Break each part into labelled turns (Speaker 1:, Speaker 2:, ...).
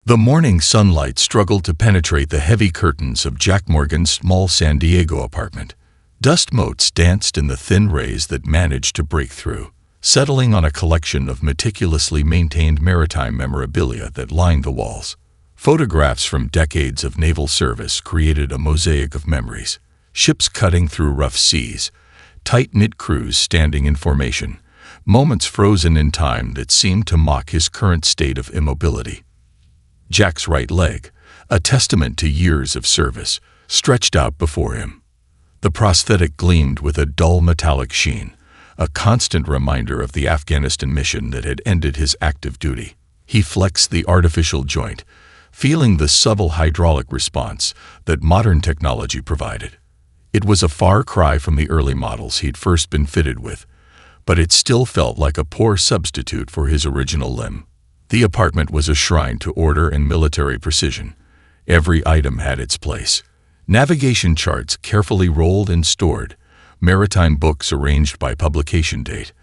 Speaker 1: The morning sunlight struggled to penetrate the heavy curtains of Jack Morgan's small San Diego apartment. Dust motes danced in the thin rays that managed to break through, settling on a collection of meticulously maintained maritime memorabilia that lined the walls. Photographs from decades of naval service created a mosaic of memories. Ships cutting through rough seas, tight-knit crews standing in formation, moments frozen in time that seemed to mock his current state of immobility. Jack's right leg, a testament to years of service, stretched out before him. The prosthetic gleamed with a dull metallic sheen, a constant reminder of the Afghanistan mission that had ended his active duty. He flexed the artificial joint, feeling the subtle hydraulic response that modern technology provided. It was a far cry from the early models he'd first been fitted with, but it still felt like a poor substitute for his original limb. The apartment was a shrine to order and military precision. Every item had its place. Navigation charts carefully rolled and stored, maritime books arranged by publication date,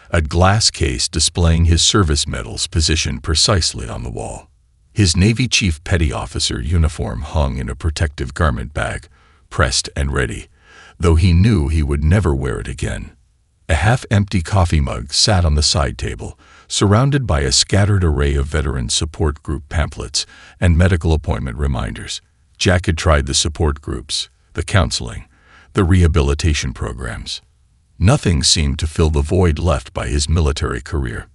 Speaker 1: a glass case displaying his service medals positioned precisely on the wall. His Navy Chief Petty Officer uniform hung in a protective garment bag, pressed and ready, though he knew he would never wear it again. A half-empty coffee mug sat on the side table, surrounded by a scattered array of veteran support group pamphlets and medical appointment reminders. Jack had tried the support groups, the counseling, the rehabilitation programs. Nothing seemed to fill the void left by his military career.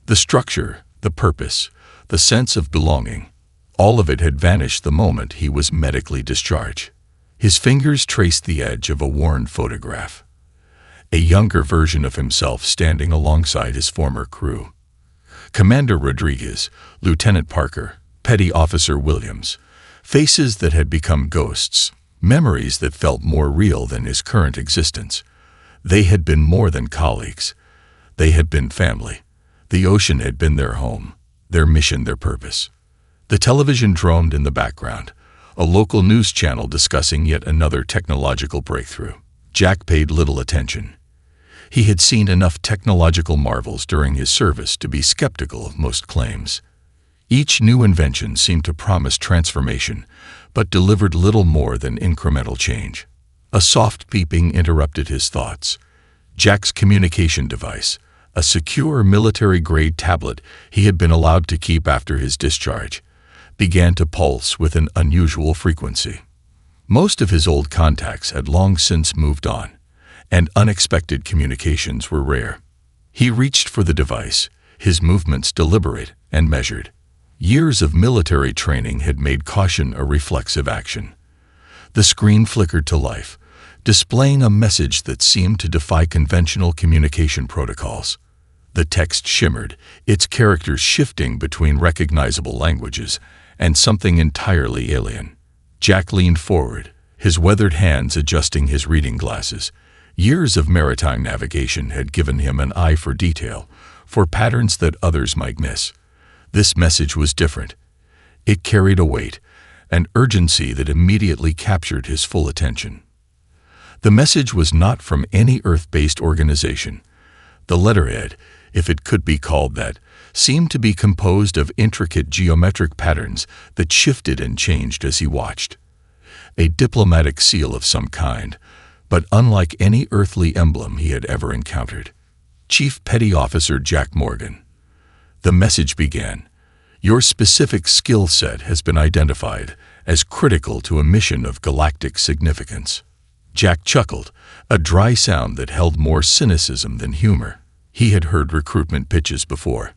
Speaker 1: The structure, the purpose, the sense of belonging, all of it had vanished the moment he was medically discharged. His fingers traced the edge of a worn photograph. A younger version of himself standing alongside his former crew. Commander Rodriguez, Lieutenant Parker, Petty Officer Williams. Faces that had become ghosts, memories that felt more real than his current existence. They had been more than colleagues. They had been family. The ocean had been their home, their mission, their purpose. The television droned in the background, a local news channel discussing yet another technological breakthrough. Jack paid little attention. He had seen enough technological marvels during his service to be skeptical of most claims. Each new invention seemed to promise transformation, but delivered little more than incremental change. A soft beeping interrupted his thoughts. Jack's communication device, a secure military-grade tablet he had been allowed to keep after his discharge, began to pulse with an unusual frequency. Most of his old contacts had long since moved on, and unexpected communications were rare. He reached for the device, his movements deliberate and measured. Years of military training had made caution a reflexive action. The screen flickered to life, displaying a message that seemed to defy conventional communication protocols. The text shimmered, its characters shifting between recognizable languages and something entirely alien. Jack leaned forward, his weathered hands adjusting his reading glasses. Years of maritime navigation had given him an eye for detail, for patterns that others might miss. This message was different. It carried a weight, an urgency that immediately captured his full attention. The message was not from any Earth-based organization. The letterhead, if it could be called that, seemed to be composed of intricate geometric patterns that shifted and changed as he watched. A diplomatic seal of some kind, but unlike any earthly emblem he had ever encountered. Chief Petty Officer Jack Morgan. The message began, "Your specific skill set has been identified as critical to a mission of galactic significance." Jack chuckled, a dry sound that held more cynicism than humor. He had heard recruitment pitches before.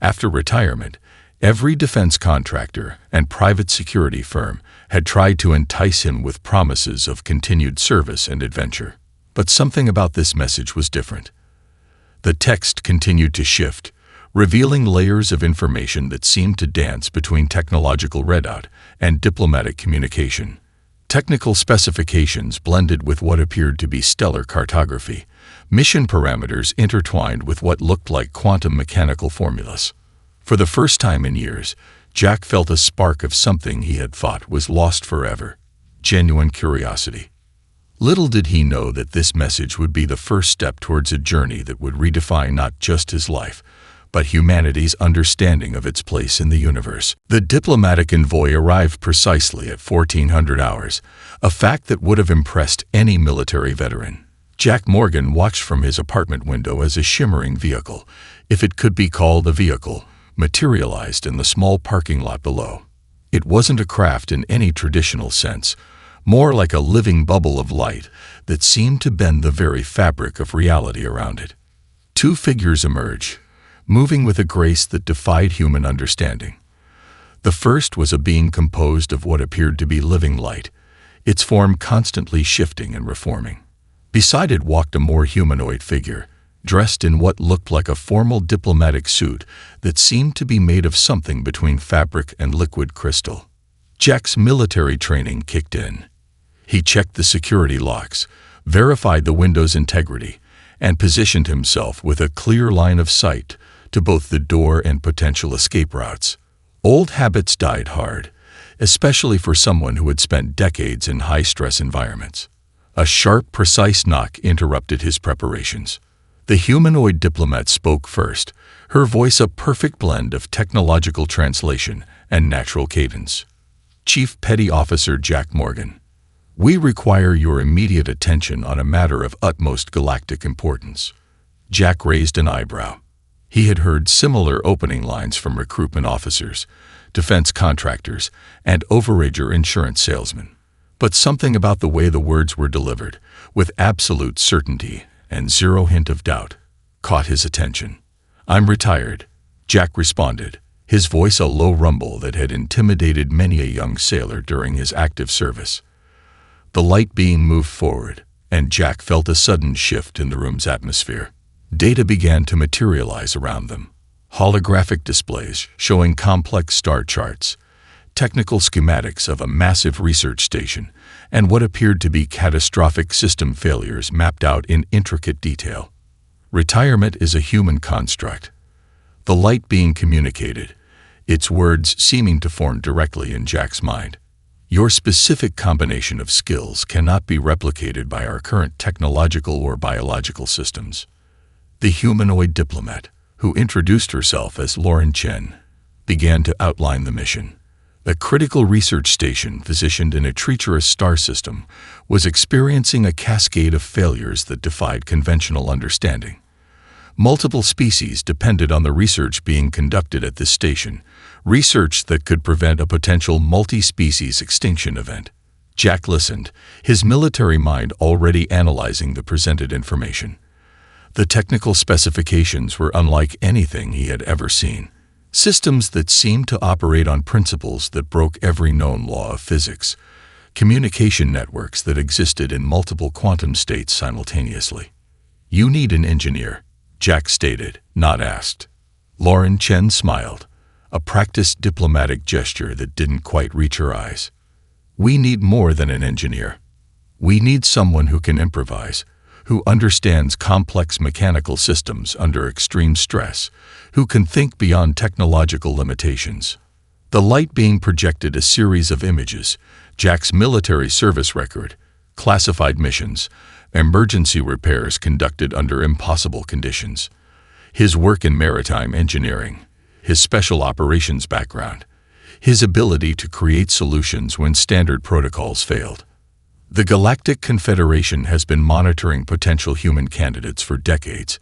Speaker 1: After retirement, every defense contractor and private security firm had tried to entice him with promises of continued service and adventure. But something about this message was different. The text continued to shift, revealing layers of information that seemed to dance between technological readout and diplomatic communication. Technical specifications blended with what appeared to be stellar cartography, mission parameters intertwined with what looked like quantum mechanical formulas. For the first time in years, Jack felt a spark of something he had thought was lost forever, genuine curiosity. Little did he know that this message would be the first step towards a journey that would redefine not just his life, but humanity's understanding of its place in the universe. The diplomatic envoy arrived precisely at 1400 hours, a fact that would have impressed any military veteran. Jack Morgan watched from his apartment window as a shimmering vehicle, if it could be called a vehicle, materialized in the small parking lot below. It wasn't a craft in any traditional sense, more like a living bubble of light that seemed to bend the very fabric of reality around it. Two figures emerged, moving with a grace that defied human understanding. The first was a being composed of what appeared to be living light, its form constantly shifting and reforming. Beside it walked a more humanoid figure, dressed in what looked like a formal diplomatic suit that seemed to be made of something between fabric and liquid crystal. Jack's military training kicked in. He checked the security locks, verified the window's integrity, and positioned himself with a clear line of sight to both the door and potential escape routes. Old habits died hard, especially for someone who had spent decades in high-stress environments. A sharp, precise knock interrupted his preparations. The humanoid diplomat spoke first, her voice a perfect blend of technological translation and natural cadence. Chief Petty Officer Jack Morgan, we require your immediate attention on a matter of utmost galactic importance. Jack raised an eyebrow. He had heard similar opening lines from recruitment officers, defense contractors, and overager insurance salesmen. But something about the way the words were delivered, with absolute certainty and zero hint of doubt, caught his attention. I'm retired, Jack responded, his voice a low rumble that had intimidated many a young sailor during his active service. The light being moved forward, and Jack felt a sudden shift in the room's atmosphere. Data began to materialize around them. Holographic displays showing complex star charts, technical schematics of a massive research station, and what appeared to be catastrophic system failures mapped out in intricate detail. Retirement is a human construct. The light being communicated, its words seeming to form directly in Jack's mind. Your specific combination of skills cannot be replicated by our current technological or biological systems. The humanoid diplomat, who introduced herself as Lauren Chen, began to outline the mission. A critical research station positioned in a treacherous star system was experiencing a cascade of failures that defied conventional understanding. Multiple species depended on the research being conducted at this station, research that could prevent a potential multi-species extinction event. Jack listened, his military mind already analyzing the presented information. The technical specifications were unlike anything he had ever seen. Systems that seemed to operate on principles that broke every known law of physics. Communication networks that existed in multiple quantum states simultaneously. You need an engineer, Jack stated, not asked. Lauren Chen smiled, a practiced diplomatic gesture that didn't quite reach her eyes. We need more than an engineer. We need someone who can improvise, who understands complex mechanical systems under extreme stress, who can think beyond technological limitations. The light being projected a series of images, Jack's military service record, classified missions, emergency repairs conducted under impossible conditions, his work in maritime engineering, his special operations background, his ability to create solutions when standard protocols failed. The Galactic Confederation has been monitoring potential human candidates for decades,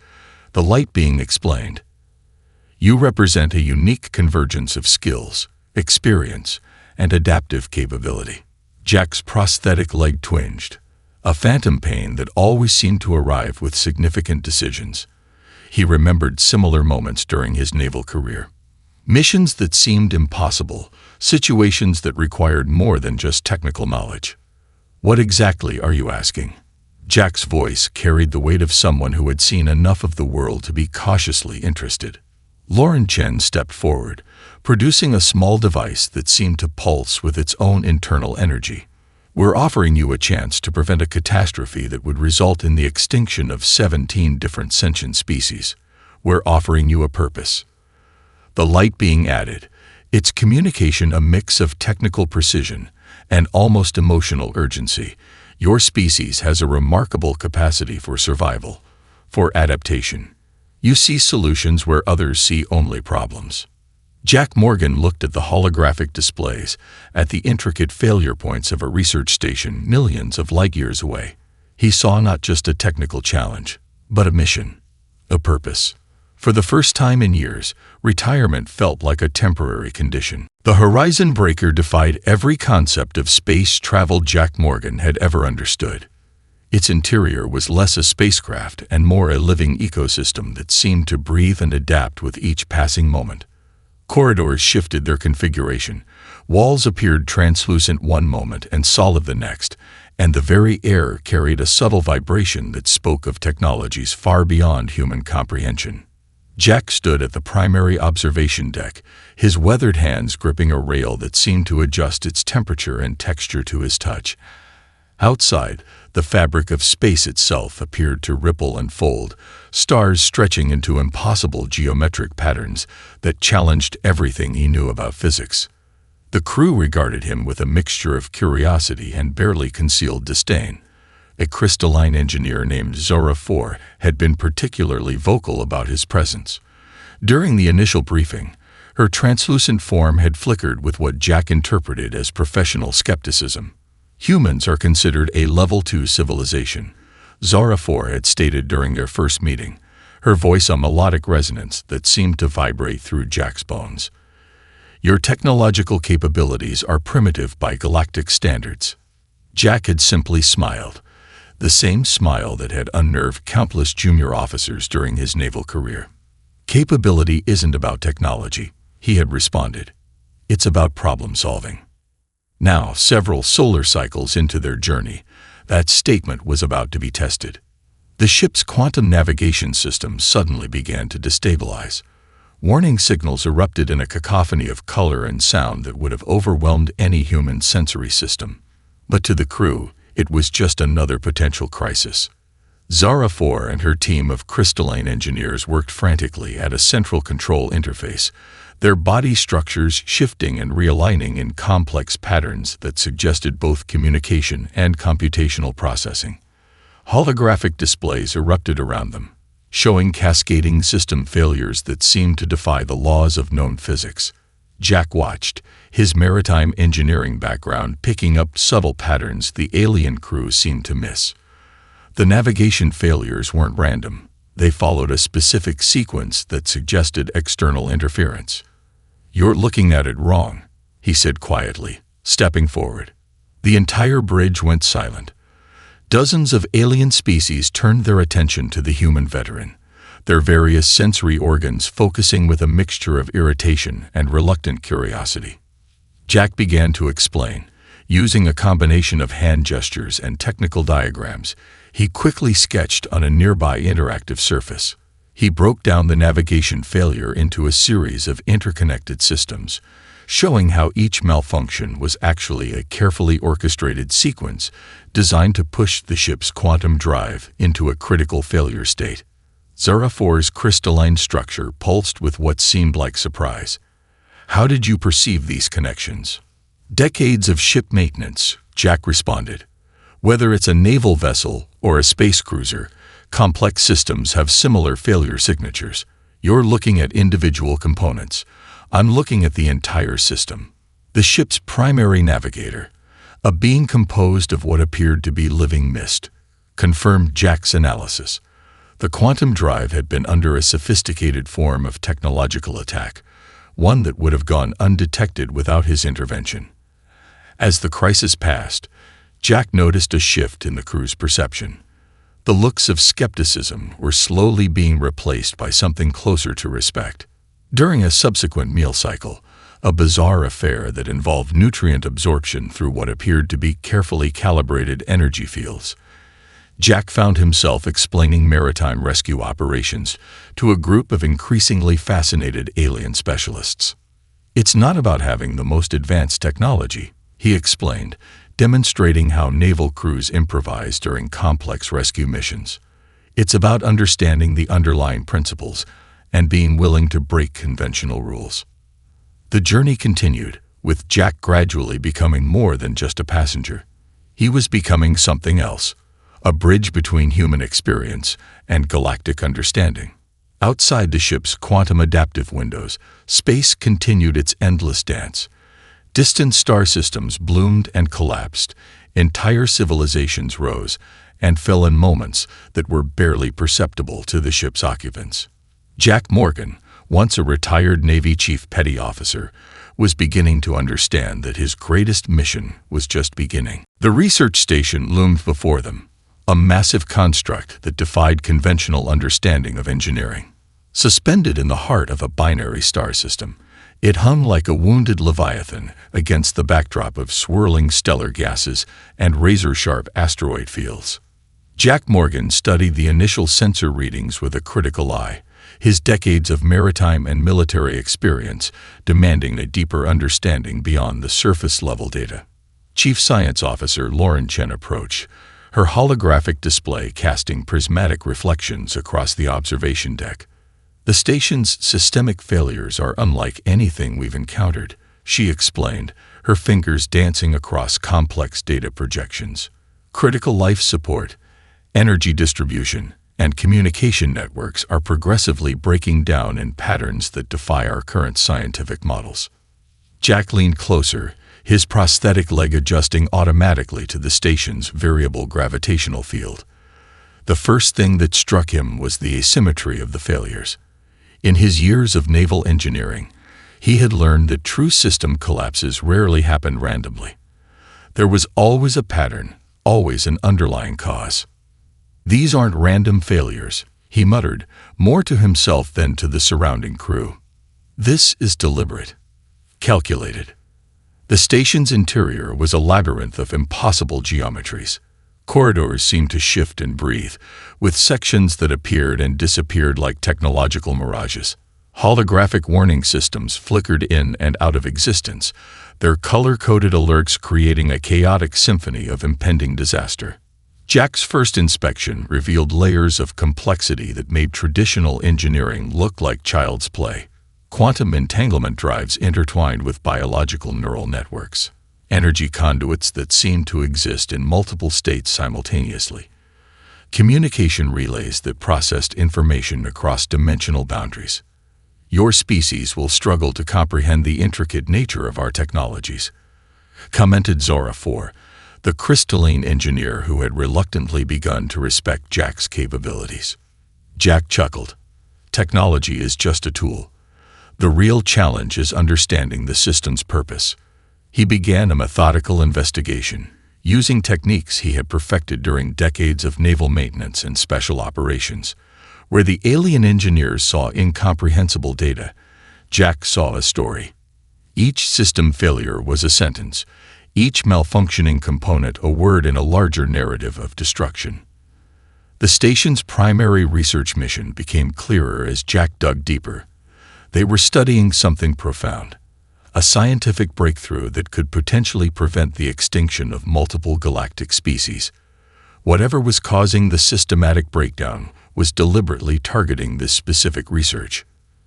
Speaker 1: the light being explained. You represent a unique convergence of skills, experience, and adaptive capability. Jack's prosthetic leg twinged, a phantom pain that always seemed to arrive with significant decisions. He remembered similar moments during his naval career. Missions that seemed impossible, situations that required more than just technical knowledge. What exactly are you asking? Jack's voice carried the weight of someone who had seen enough of the world to be cautiously interested. Lauren Chen stepped forward, producing a small device that seemed to pulse with its own internal energy. We're offering you a chance to prevent a catastrophe that would result in the extinction of 17 different sentient species. We're offering you a purpose. The light being added, its communication a mix of technical precision and almost emotional urgency. Your species has a remarkable capacity for survival, for adaptation. You see solutions where others see only problems. Jack Morgan looked at the holographic displays, at the intricate failure points of a research station millions of light-years away. He saw not just a technical challenge, but a mission, a purpose. For the first time in years, retirement felt like a temporary condition. The horizon breaker defied every concept of space travel Jack Morgan had ever understood. Its interior was less a spacecraft and more a living ecosystem that seemed to breathe and adapt with each passing moment. Corridors shifted their configuration. Walls appeared translucent one moment and solid the next, and the very air carried a subtle vibration that spoke of technologies far beyond human comprehension. Jack stood at the primary observation deck, his weathered hands gripping a rail that seemed to adjust its temperature and texture to his touch. Outside, the fabric of space itself appeared to ripple and fold, stars stretching into impossible geometric patterns that challenged everything he knew about physics. The crew regarded him with a mixture of curiosity and barely concealed disdain. A crystalline engineer named Zora 4 had been particularly vocal about his presence. During the initial briefing, her translucent form had flickered with what Jack interpreted as professional skepticism. Humans are considered a Level 2 civilization, Zora 4 had stated during their first meeting, her voice a melodic resonance that seemed to vibrate through Jack's bones. Your technological capabilities are primitive by galactic standards. Jack had simply smiled, the same smile that had unnerved countless junior officers during his naval career. Capability isn't about technology, he had responded. It's about problem solving. Now, several solar cycles into their journey, that statement was about to be tested. The ship's quantum navigation system suddenly began to destabilize. Warning signals erupted in a cacophony of color and sound that would have overwhelmed any human sensory system. But to the crew, it was just another potential crisis. Zara 4 and her team of crystalline engineers worked frantically at a central control interface, their body structures shifting and realigning in complex patterns that suggested both communication and computational processing. Holographic displays erupted around them, showing cascading system failures that seemed to defy the laws of known physics. Jack watched, his maritime engineering background picking up subtle patterns the alien crew seemed to miss. The navigation failures weren't random. They followed a specific sequence that suggested external interference. "You're looking at it wrong," he said quietly, stepping forward. The entire bridge went silent. Dozens of alien species turned their attention to the human veteran, their various sensory organs focusing with a mixture of irritation and reluctant curiosity. Jack began to explain. Using a combination of hand gestures and technical diagrams, he quickly sketched on a nearby interactive surface. He broke down the navigation failure into a series of interconnected systems, showing how each malfunction was actually a carefully orchestrated sequence designed to push the ship's quantum drive into a critical failure state. Zara 4's crystalline structure pulsed with what seemed like surprise. "How did you perceive these connections?" "Decades of ship maintenance," Jack responded. "Whether it's a naval vessel or a space cruiser, complex systems have similar failure signatures. You're looking at individual components. I'm looking at the entire system." The ship's primary navigator, a being composed of what appeared to be living mist, confirmed Jack's analysis. The quantum drive had been under a sophisticated form of technological attack, one that would have gone undetected without his intervention. As the crisis passed, Jack noticed a shift in the crew's perception. The looks of skepticism were slowly being replaced by something closer to respect. During a subsequent meal cycle, a bizarre affair that involved nutrient absorption through what appeared to be carefully calibrated energy fields, Jack found himself explaining maritime rescue operations to a group of increasingly fascinated alien specialists. "It's not about having the most advanced technology," he explained, demonstrating how naval crews improvise during complex rescue missions. "It's about understanding the underlying principles and being willing to break conventional rules." The journey continued, with Jack gradually becoming more than just a passenger. He was becoming something else, a bridge between human experience and galactic understanding. Outside the ship's quantum adaptive windows, space continued its endless dance. Distant star systems bloomed and collapsed, entire civilizations rose and fell in moments that were barely perceptible to the ship's occupants. Jack Morgan, once a retired Navy chief petty officer, was beginning to understand that his greatest mission was just beginning. The research station loomed before them, a massive construct that defied conventional understanding of engineering. Suspended in the heart of a binary star system, it hung like a wounded leviathan against the backdrop of swirling stellar gases and razor-sharp asteroid fields. Jack Morgan studied the initial sensor readings with a critical eye, his decades of maritime and military experience demanding a deeper understanding beyond the surface-level data. Chief Science Officer Lauren Chen approached, her holographic display casting prismatic reflections across the observation deck. "The station's systemic failures are unlike anything we've encountered," she explained, her fingers dancing across complex data projections. "Critical life support, energy distribution, and communication networks are progressively breaking down in patterns that defy our current scientific models." Jack leaned closer, his prosthetic leg adjusting automatically to the station's variable gravitational field. The first thing that struck him was the asymmetry of the failures. In his years of naval engineering, he had learned that true system collapses rarely happen randomly. There was always a pattern, always an underlying cause. "These aren't random failures," he muttered, more to himself than to the surrounding crew. "This is deliberate, calculated." The station's interior was a labyrinth of impossible geometries. Corridors seemed to shift and breathe, with sections that appeared and disappeared like technological mirages. Holographic warning systems flickered in and out of existence, their color-coded alerts creating a chaotic symphony of impending disaster. Jack's first inspection revealed layers of complexity that made traditional engineering look like child's play. Quantum entanglement drives intertwined with biological neural networks, energy conduits that seemed to exist in multiple states simultaneously, communication relays that processed information across dimensional boundaries. "Your species will struggle to comprehend the intricate nature of our technologies," commented Zora 4, the crystalline engineer who had reluctantly begun to respect Jack's capabilities. Jack chuckled. "Technology is just a tool. The real challenge is understanding the system's purpose." He began a methodical investigation, using techniques he had perfected during decades of naval maintenance and special operations. Where the alien engineers saw incomprehensible data, Jack saw a story. Each system failure was a sentence, each malfunctioning component a word in a larger narrative of destruction. The station's primary research mission became clearer as Jack dug deeper. They were studying something profound, a scientific breakthrough that could potentially prevent the extinction of multiple galactic species. Whatever was causing the systematic breakdown was deliberately targeting this specific research.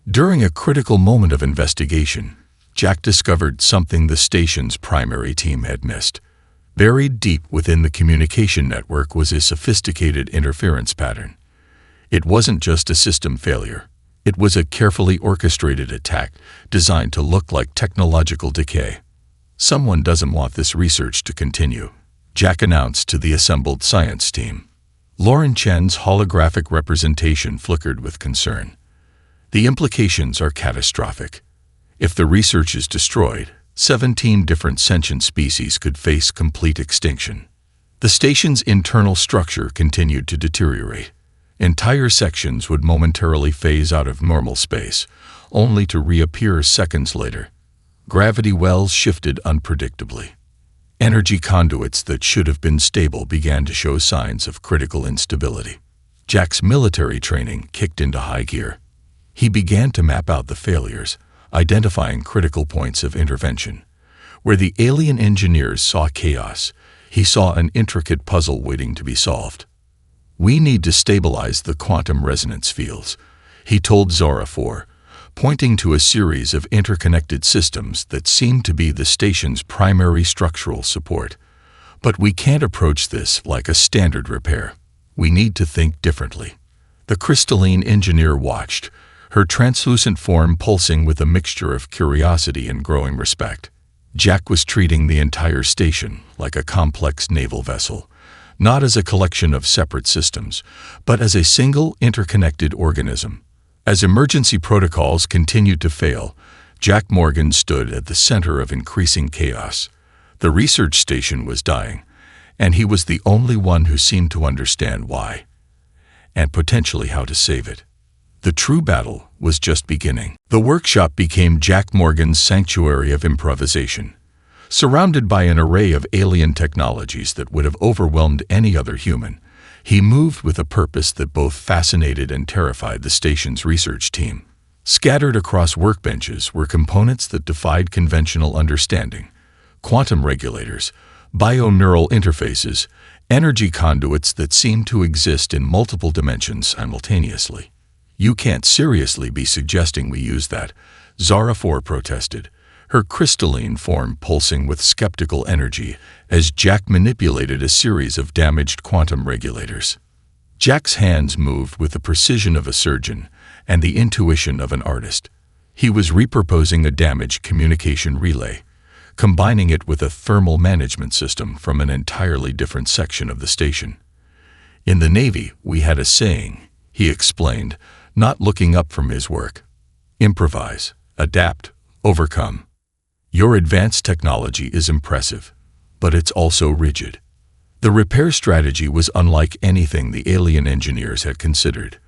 Speaker 1: During a critical moment of investigation, Jack discovered something the station's primary team had missed. Buried deep within the communication network was a sophisticated interference pattern. It wasn't just a system failure. It was a carefully orchestrated attack designed to look like technological decay. "Someone doesn't want this research to continue," Jack announced to the assembled science team. Lauren Chen's holographic representation flickered with concern. "The implications are catastrophic. If the research is destroyed, 17 different sentient species could face complete extinction." The station's internal structure continued to deteriorate. Entire sections would momentarily phase out of normal space, only to reappear seconds later. Gravity wells shifted unpredictably. Energy conduits that should have been stable began to show signs of critical instability. Jack's military training kicked into high gear. He began to map out the failures, identifying critical points of intervention. Where the alien engineers saw chaos, he saw an intricate puzzle waiting to be solved. "We need to stabilize the quantum resonance fields," he told Zora 4, pointing to a series of interconnected systems that seemed to be the station's primary structural support. "But we can't approach this like a standard repair. We need to think differently." The crystalline engineer watched, her translucent form pulsing with a mixture of curiosity and growing respect. Jack was treating the entire station like a complex naval vessel, not as a collection of separate systems, but as a single interconnected organism. As emergency protocols continued to fail, Jack Morgan stood at the center of increasing chaos. The research station was dying, and he was the only one who seemed to understand why, and potentially how to save it. The true battle was just beginning. The workshop became Jack Morgan's sanctuary of improvisation. Surrounded by an array of alien technologies that would have overwhelmed any other human, he moved with a purpose that both fascinated and terrified the station's research team. Scattered across workbenches were components that defied conventional understanding: quantum regulators, bioneural interfaces, energy conduits that seemed to exist in multiple dimensions simultaneously. "You can't seriously be suggesting we use that," Zara 4 protested, her crystalline form pulsing with skeptical energy as Jack manipulated a series of damaged quantum regulators. Jack's hands moved with the precision of a surgeon and the intuition of an artist. He was repurposing a damaged communication relay, combining it with a thermal management system from an entirely different section of the station. "In the Navy, we had a saying," he explained, not looking up from his work. "Improvise, adapt, overcome. Your advanced technology is impressive, but it's also rigid." The repair strategy was unlike anything the alien engineers had considered.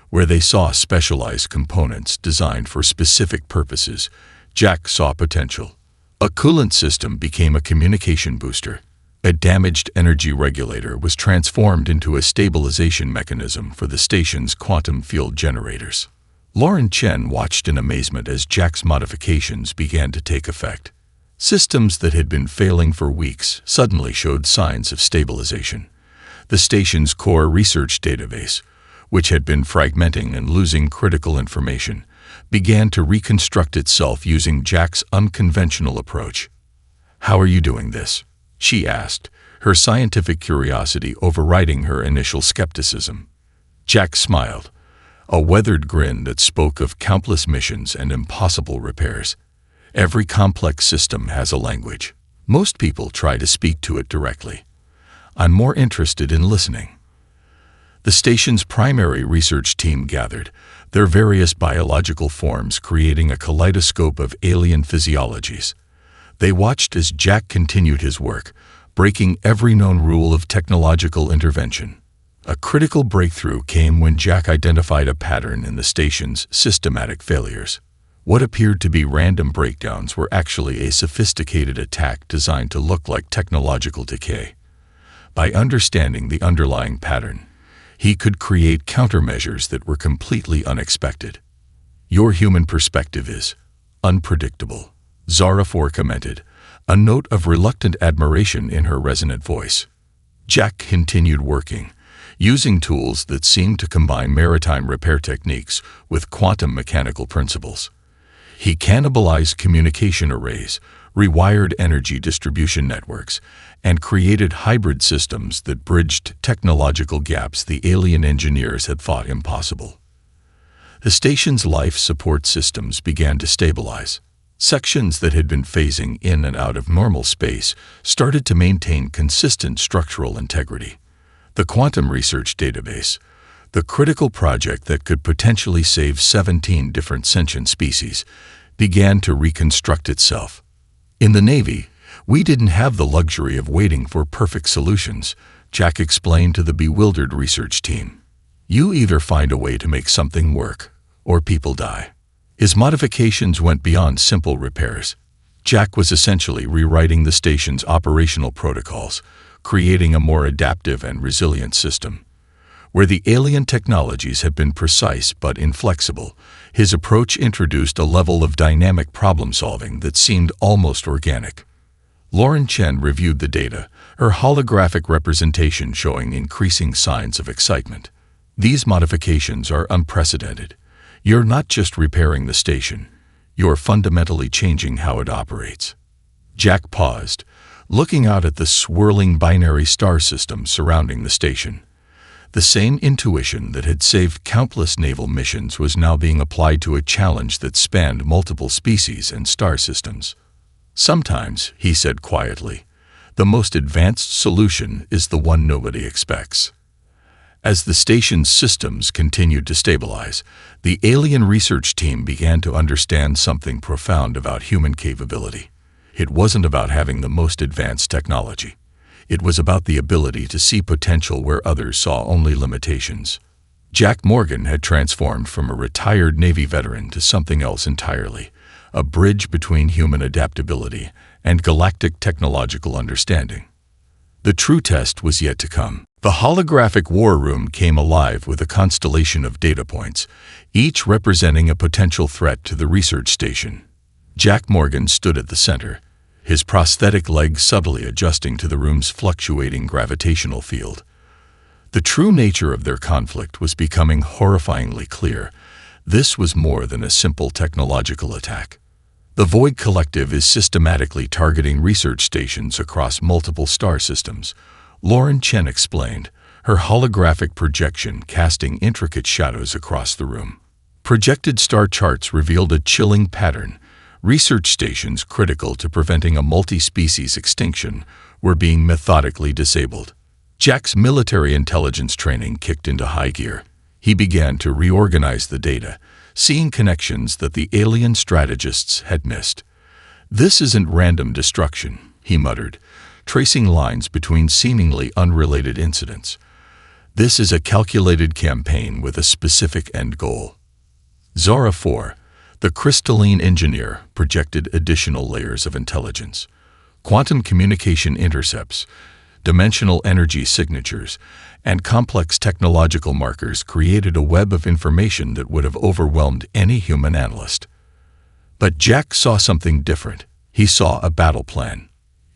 Speaker 1: Where they saw specialized components designed for specific purposes, Jack saw potential. A coolant system became a communication booster. A damaged energy regulator was transformed into a stabilization mechanism for the station's quantum field generators. Lauren Chen watched in amazement as Jack's modifications began to take effect. Systems that had been failing for weeks suddenly showed signs of stabilization. The station's core research database, which had been fragmenting and losing critical information, began to reconstruct itself using Jack's unconventional approach. "How are you doing this?" she asked, her scientific curiosity overriding her initial skepticism. Jack smiled, a weathered grin that spoke of countless missions and impossible repairs. "Every complex system has a language. Most people try to speak to it directly. I'm more interested in listening." The station's primary research team gathered, their various biological forms creating a kaleidoscope of alien physiologies. They watched as Jack continued his work, breaking every known rule of technological intervention. A critical breakthrough came when Jack identified a pattern in the station's systematic failures. What appeared to be random breakdowns were actually a sophisticated attack designed to look like technological decay. By understanding the underlying pattern, he could create countermeasures that were completely unexpected. "Your human perspective is unpredictable," Zara 4 commented, a note of reluctant admiration in her resonant voice. Jack continued working, using tools that seemed to combine maritime repair techniques with quantum mechanical principles. He cannibalized communication arrays, rewired energy distribution networks, and created hybrid systems that bridged technological gaps the alien engineers had thought impossible. The station's life support systems began to stabilize. Sections that had been phasing in and out of normal space started to maintain consistent structural integrity. The quantum research database, the critical project that could potentially save 17 different sentient species, began to reconstruct itself. "In the Navy, we didn't have the luxury of waiting for perfect solutions," Jack explained to the bewildered research team. "You either find a way to make something work, or people die." His modifications went beyond simple repairs. Jack was essentially rewriting the station's operational protocols, creating a more adaptive and resilient system. Where the alien technologies had been precise but inflexible, his approach introduced a level of dynamic problem-solving that seemed almost organic. Lauren Chen reviewed the data, her holographic representation showing increasing signs of excitement. "These modifications are unprecedented. You're not just repairing the station, you're fundamentally changing how it operates." Jack paused, looking out at the swirling binary star system surrounding the station. The same intuition that had saved countless naval missions was now being applied to a challenge that spanned multiple species and star systems. "Sometimes," he said quietly, "the most advanced solution is the one nobody expects." As the station's systems continued to stabilize, the alien research team began to understand something profound about human capability. It wasn't about having the most advanced technology. It was about the ability to see potential where others saw only limitations. Jack Morgan had transformed from a retired Navy veteran to something else entirely, a bridge between human adaptability and galactic technological understanding. The true test was yet to come. The holographic war room came alive with a constellation of data points, each representing a potential threat to the research station. Jack Morgan stood at the center, his prosthetic legs subtly adjusting to the room's fluctuating gravitational field. The true nature of their conflict was becoming horrifyingly clear. This was more than a simple technological attack. The Void Collective is systematically targeting research stations across multiple star systems, Lauren Chen explained, her holographic projection casting intricate shadows across the room. Projected star charts revealed a chilling pattern. Research stations critical to preventing a multi-species extinction were being methodically disabled. Jack's military intelligence training kicked into high gear. He began to reorganize the data, seeing connections that the alien strategists had missed. "This isn't random destruction," he muttered, tracing lines between seemingly unrelated incidents. "This is a calculated campaign with a specific end goal." Zara 4, the crystalline engineer, projected additional layers of intelligence. Quantum communication intercepts, dimensional energy signatures, and complex technological markers created a web of information that would have overwhelmed any human analyst. But Jack saw something different. He saw a battle plan.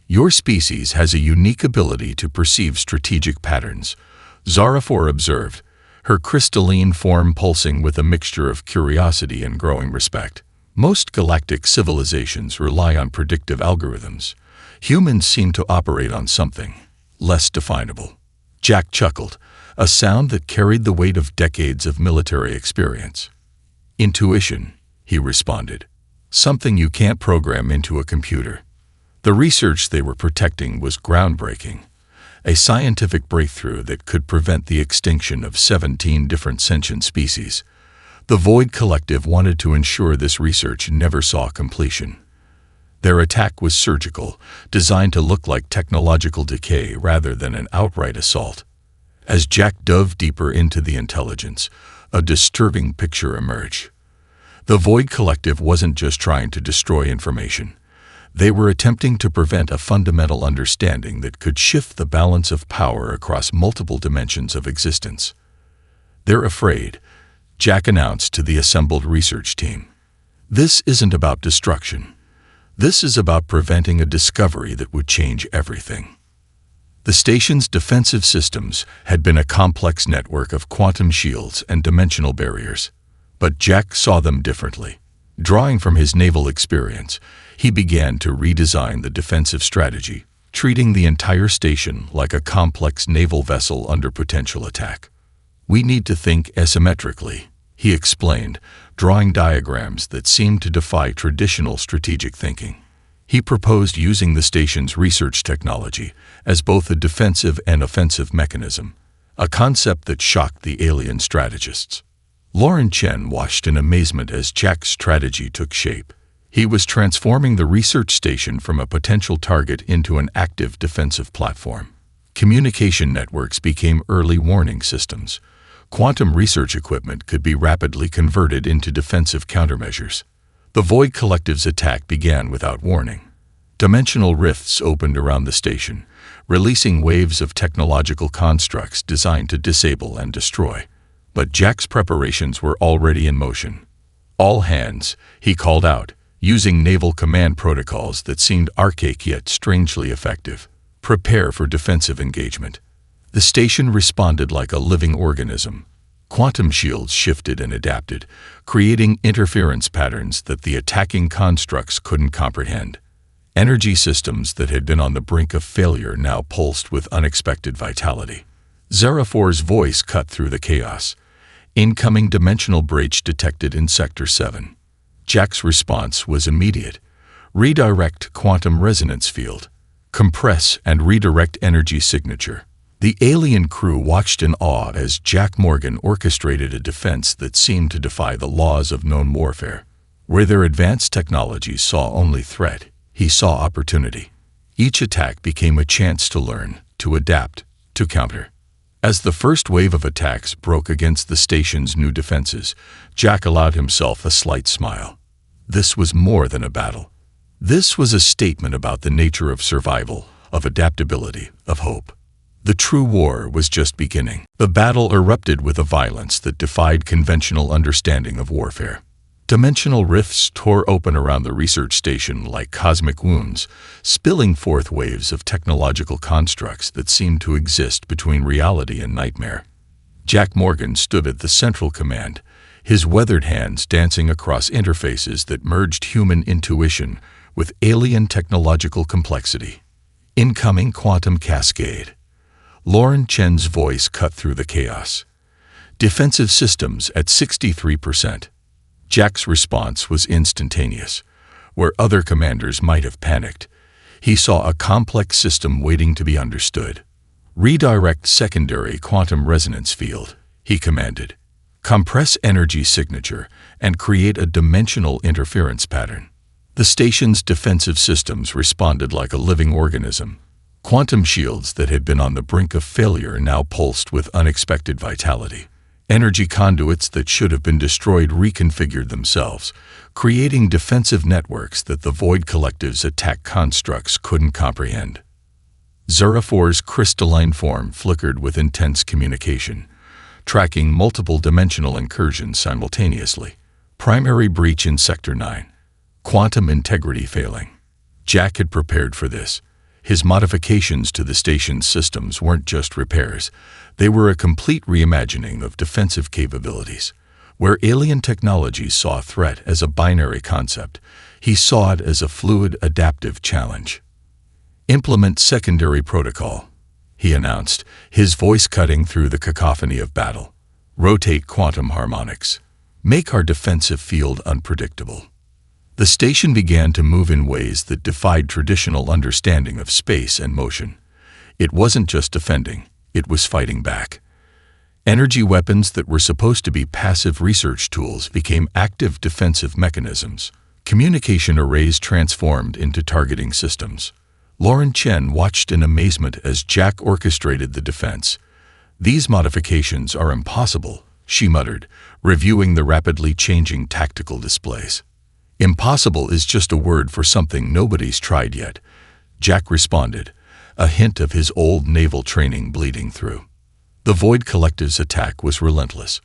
Speaker 1: "Your species has a unique ability to perceive strategic patterns," Zara 4 observed, her crystalline form pulsing with a mixture of curiosity and growing respect. "Most galactic civilizations rely on predictive algorithms. Humans seem to operate on something less definable." Jack chuckled, a sound that carried the weight of decades of military experience. "Intuition," he responded. "Something you can't program into a computer." The research they were protecting was groundbreaking, a scientific breakthrough that could prevent the extinction of 17 different sentient species. The Void Collective wanted to ensure this research never saw completion. Their attack was surgical, designed to look like technological decay rather than an outright assault. As Jack dove deeper into the intelligence, a disturbing picture emerged. The Void Collective wasn't just trying to destroy information. They were attempting to prevent a fundamental understanding that could shift the balance of power across multiple dimensions of existence. "They're afraid," Jack announced to the assembled research team. "This isn't about destruction. This is about preventing a discovery that would change everything." The station's defensive systems had been a complex network of quantum shields and dimensional barriers, but Jack saw them differently. Drawing from his naval experience, he began to redesign the defensive strategy, treating the entire station like a complex naval vessel under potential attack. "We need to think asymmetrically," he explained, drawing diagrams that seemed to defy traditional strategic thinking. He proposed using the station's research technology as both a defensive and offensive mechanism, a concept that shocked the alien strategists. Lauren Chen watched in amazement as Jack's strategy took shape. He was transforming the research station from a potential target into an active defensive platform. Communication networks became early warning systems. Quantum research equipment could be rapidly converted into defensive countermeasures. The Void Collective's attack began without warning. Dimensional rifts opened around the station, releasing waves of technological constructs designed to disable and destroy. But Jack's preparations were already in motion. "All hands," he called out, using naval command protocols that seemed archaic yet strangely effective. "Prepare for defensive engagement." The station responded like a living organism. Quantum shields shifted and adapted, creating interference patterns that the attacking constructs couldn't comprehend. Energy systems that had been on the brink of failure now pulsed with unexpected vitality. Zerafor's voice cut through the chaos. Incoming dimensional breach detected in Sector 7. Jack's response was immediate. Redirect quantum resonance field. Compress and redirect energy signature. The alien crew watched in awe as Jack Morgan orchestrated a defense that seemed to defy the laws of known warfare. Where their advanced technologies saw only threat, he saw opportunity. Each attack became a chance to learn, to adapt, to counter. As the first wave of attacks broke against the station's new defenses, Jack allowed himself a slight smile. This was more than a battle. This was a statement about the nature of survival, of adaptability, of hope. The true war was just beginning. The battle erupted with a violence that defied conventional understanding of warfare. Dimensional rifts tore open around the research station like cosmic wounds, spilling forth waves of technological constructs that seemed to exist between reality and nightmare. Jack Morgan stood at the central command, his weathered hands dancing across interfaces that merged human intuition with alien technological complexity. Incoming quantum cascade. Lauren Chen's voice cut through the chaos. Defensive systems at 63%. Jack's response was instantaneous. Where other commanders might have panicked, he saw a complex system waiting to be understood. Redirect secondary quantum resonance field, he commanded. Compress energy signature and create a dimensional interference pattern. The station's defensive systems responded like a living organism. Quantum shields that had been on the brink of failure now pulsed with unexpected vitality. Energy conduits that should have been destroyed reconfigured themselves, creating defensive networks that the Void Collective's attack constructs couldn't comprehend. Zerafor's crystalline form flickered with intense communication, tracking multiple dimensional incursions simultaneously. Primary breach in Sector 9. Quantum integrity failing. Jack had prepared for this. His modifications to the station's systems weren't just repairs. They were a complete reimagining of defensive capabilities. Where alien technologies saw threat as a binary concept, he saw it as a fluid, adaptive challenge. Implement secondary protocol, he announced, his voice cutting through the cacophony of battle. Rotate quantum harmonics. Make our defensive field unpredictable. The station began to move in ways that defied traditional understanding of space and motion. It wasn't just defending, it was fighting back. Energy weapons that were supposed to be passive research tools became active defensive mechanisms. Communication arrays transformed into targeting systems. Lauren Chen watched in amazement as Jack orchestrated the defense. These modifications are impossible, she muttered, reviewing the rapidly changing tactical displays. Impossible is just a word for something nobody's tried yet, Jack responded, a hint of his old naval training bleeding through. The Void Collective's attack was relentless.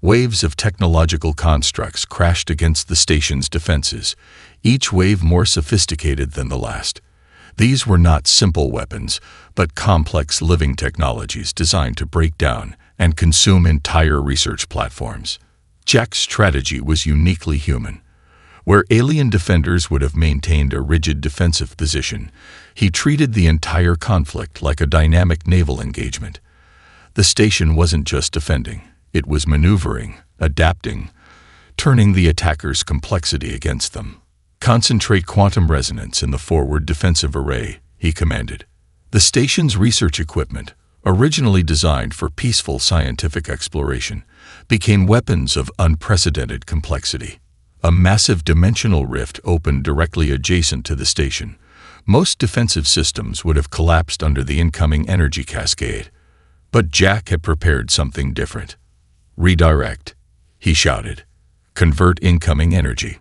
Speaker 1: Waves of technological constructs crashed against the station's defenses, each wave more sophisticated than the last. These were not simple weapons, but complex living technologies designed to break down and consume entire research platforms. Jack's strategy was uniquely human. Where alien defenders would have maintained a rigid defensive position, he treated the entire conflict like a dynamic naval engagement. The station wasn't just defending, it was maneuvering, adapting, turning the attacker's complexity against them. Concentrate quantum resonance in the forward defensive array, he commanded. The station's research equipment, originally designed for peaceful scientific exploration, became weapons of unprecedented complexity. A massive dimensional rift opened directly adjacent to the station. Most defensive systems would have collapsed under the incoming energy cascade. But Jack had prepared something different. Redirect, he shouted. Convert incoming energy.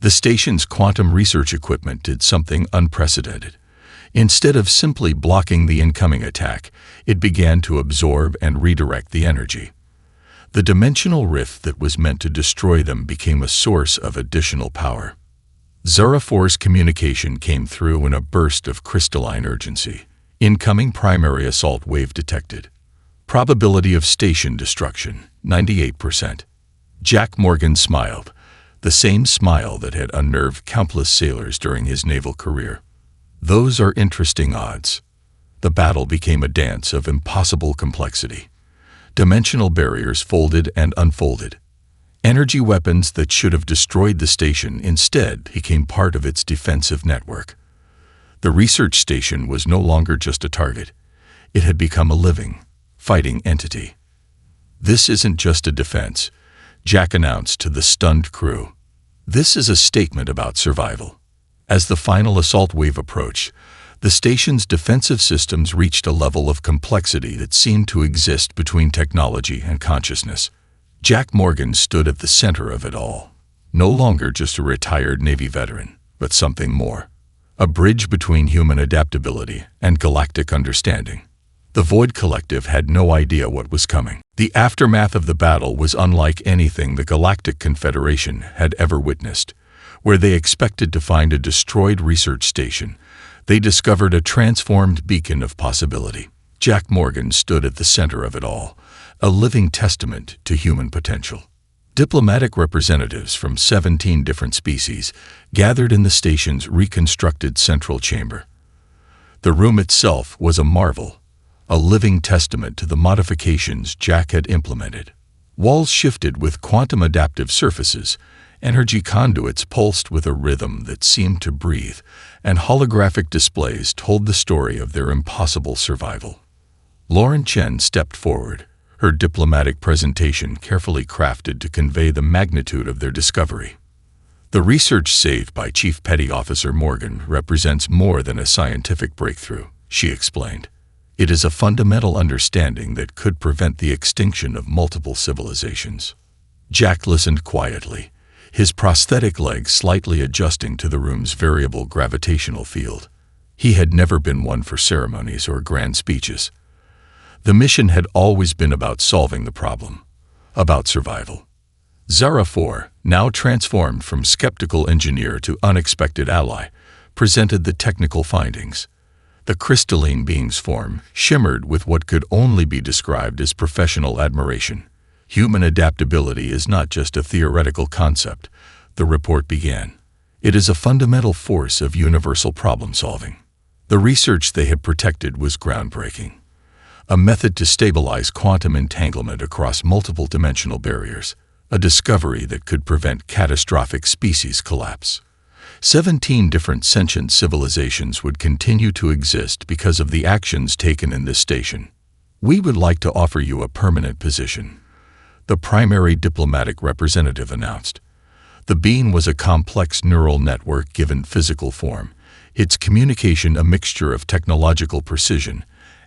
Speaker 1: The station's quantum research equipment did something unprecedented. Instead of simply blocking the incoming attack, it began to absorb and redirect the energy. The dimensional rift that was meant to destroy them became a source of additional power. Zerafor's communication came through in a burst of crystalline urgency. Incoming primary assault wave detected. Probability of station destruction, 98%. Jack Morgan smiled, the same smile that had unnerved countless sailors during his naval career. Those are interesting odds. The battle became a dance of impossible complexity. Dimensional barriers folded and unfolded. Energy weapons that should have destroyed the station instead became part of its defensive network. The research station was no longer just a target. It had become a living, fighting entity. "This isn't just a defense," Jack announced to the stunned crew. "This is a statement about survival." As the final assault wave approached, the station's defensive systems reached a level of complexity that seemed to exist between technology and consciousness. Jack Morgan stood at the center of it all, no longer just a retired Navy veteran, but something more. A bridge between human adaptability and galactic understanding. The Void Collective had no idea what was coming. The aftermath of the battle was unlike anything the Galactic Confederation had ever witnessed. Where they expected to find a destroyed research station, they discovered a transformed beacon of possibility. Jack Morgan stood at the center of it all, a living testament to human potential. Diplomatic representatives from 17 different species gathered in the station's reconstructed central chamber. The room itself was a marvel, a living testament to the modifications Jack had implemented. Walls shifted with quantum adaptive surfaces, energy conduits pulsed with a rhythm that seemed to breathe, and holographic displays told the story of their impossible survival. Lauren Chen stepped forward, her diplomatic presentation carefully crafted to convey the magnitude of their discovery. "The research saved by Chief Petty Officer Morgan represents more than a scientific breakthrough," she explained. "It is a fundamental understanding that could prevent the extinction of multiple civilizations." Jack listened quietly, his prosthetic legs slightly adjusting to the room's variable gravitational field. He had never been one for ceremonies or grand speeches. The mission had always been about solving the problem, about survival. Zara 4, now transformed from skeptical engineer to unexpected ally, presented the technical findings. The crystalline being's form shimmered with what could only be described as professional admiration. "Human adaptability is not just a theoretical concept," the report began. "It is a fundamental force of universal problem-solving." The research they had protected was groundbreaking. A method to stabilize quantum entanglement across multiple dimensional barriers, a discovery that could prevent catastrophic species collapse. 17 different sentient civilizations would continue to exist because of the actions taken in this station. "We would like to offer you a permanent position," the primary diplomatic representative announced. The being was a complex neural network given physical form, its communication a mixture of technological precision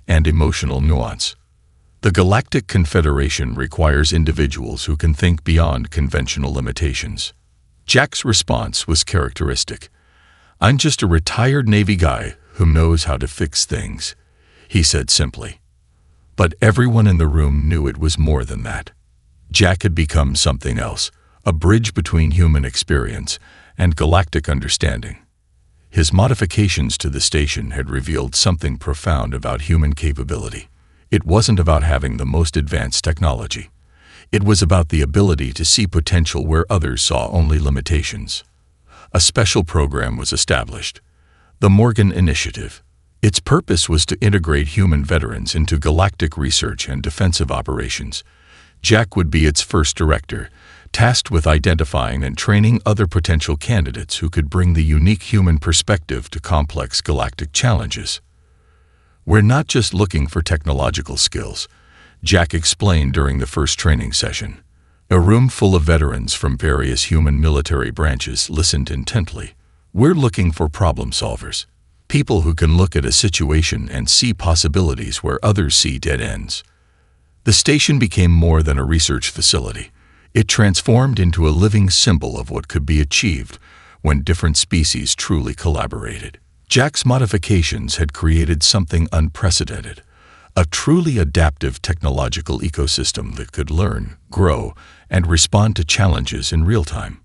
Speaker 1: and emotional nuance. "The Galactic Confederation requires individuals who can think beyond conventional limitations." Jack's response was characteristic. "I'm just a retired Navy guy who knows how to fix things," he said simply. But everyone in the room knew it was more than that. Jack had become something else, a bridge between human experience and galactic understanding. His modifications to the station had revealed something profound about human capability. It wasn't about having the most advanced technology. It was about the ability to see potential where others saw only limitations. A special program was established, the Morgan Initiative. Its purpose was to integrate human veterans into galactic research and defensive operations. Jack would be its first director, tasked with identifying and training other potential candidates who could bring the unique human perspective to complex galactic challenges. "We're not just looking for technological skills," Jack explained during the first training session. A room full of veterans from various human military branches listened intently. "We're looking for problem solvers, people who can look at a situation and see possibilities where others see dead ends." The station became more than a research facility. It transformed into a living symbol of what could be achieved when different species truly collaborated. Jack's modifications had created something unprecedented, a truly adaptive technological ecosystem that could learn, grow, and respond to challenges in real time.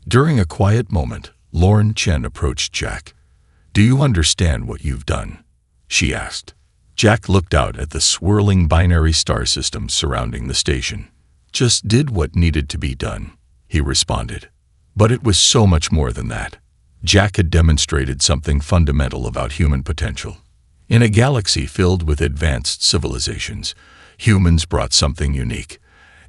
Speaker 1: During a quiet moment, Lauren Chen approached Jack. "Do you understand what you've done?" she asked. Jack looked out at the swirling binary star systems surrounding the station. "Just did what needed to be done," he responded. But it was so much more than that. Jack had demonstrated something fundamental about human potential. In a galaxy filled with advanced civilizations, humans brought something unique: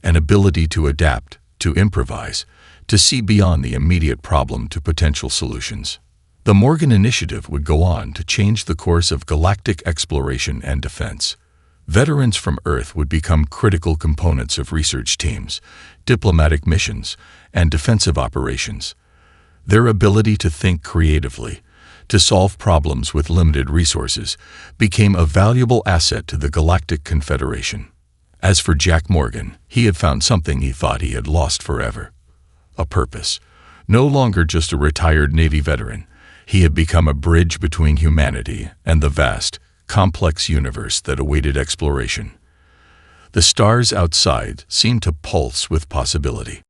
Speaker 1: an ability to adapt, to improvise, to see beyond the immediate problem to potential solutions. The Morgan Initiative would go on to change the course of galactic exploration and defense. Veterans from Earth would become critical components of research teams, diplomatic missions, and defensive operations. Their ability to think creatively, to solve problems with limited resources, became a valuable asset to the Galactic Confederation. As for Jack Morgan, he had found something he thought he had lost forever: a purpose. No longer just a retired Navy veteran, he had become a bridge between humanity and the vast, complex universe that awaited exploration. The stars outside seemed to pulse with possibility.